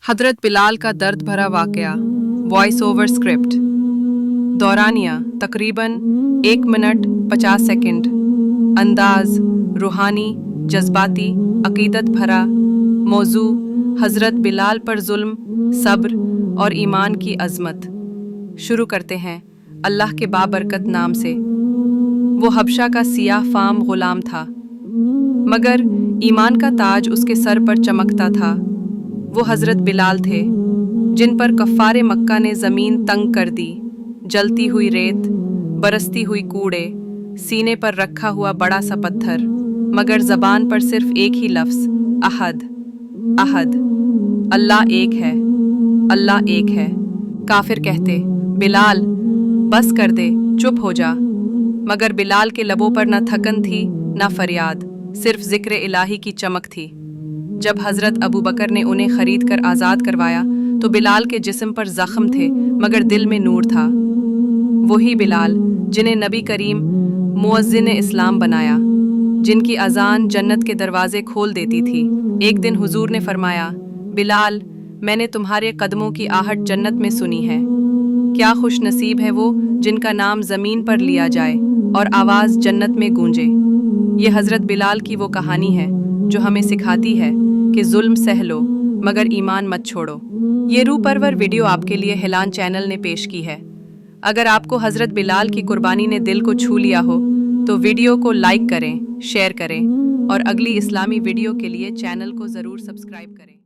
हज़रत बिलाल का दर्द भरा वाक़या, वॉइस ओवर स्क्रिप्ट। दौरानिया तकरीबन 1 मिनट 50 सेकंड। अंदाज रूहानी, जज्बाती, अकीदत भरा। मौजू हज़रत बिलाल पर जुल्म, सब्र और ईमान की अज़मत। शुरू करते हैं अल्लाह के बाबरकत नाम से। वो हबशा का सियाह फाम गुलाम था, मगर ईमान का ताज उसके सर पर चमकता था। वो हज़रत बिलाल थे जिन पर कफ़ारे मक्का ने ज़मीन तंग कर दी। जलती हुई रेत, बरसती हुई कूड़े, सीने पर रखा हुआ बड़ा सा पत्थर, मगर ज़बान पर सिर्फ एक ही लफ्ज़, अहद, अहद। अल्लाह एक है, अल्लाह एक है। काफिर कहते, बिलाल बस कर दे, चुप हो जा। मगर बिलाल के लबों पर न थकन थी न फरियाद, सिर्फ ज़िक्र इलाही की चमक थी। जब हज़रत अबू बकर ने उन्हें खरीद कर आज़ाद करवाया तो बिलाल के जिस्म पर ज़ख्म थे, मगर दिल में नूर था। वही बिलाल जिन्हें नबी करीम मुअज़्ज़िन इस्लाम बनाया, जिनकी अज़ान जन्नत के दरवाजे खोल देती थी। एक दिन हुजूर ने फरमाया, बिलाल, मैंने तुम्हारे कदमों की आहट जन्नत में सुनी है। क्या खुश नसीब है वो जिनका नाम ज़मीन पर लिया जाए और आवाज़ जन्नत में गूंजे। ये हज़रत बिलाल की वो कहानी है जो हमें सिखाती है कि जुल्म सह लो मगर ईमान मत छोड़ो। ये रूह परवर वीडियो आपके लिए हिलान चैनल ने पेश की है। अगर आपको हज़रत बिलाल की कुर्बानी ने दिल को छू लिया हो तो वीडियो को लाइक करें, शेयर करें और अगली इस्लामी वीडियो के लिए चैनल को ज़रूर सब्सक्राइब करें।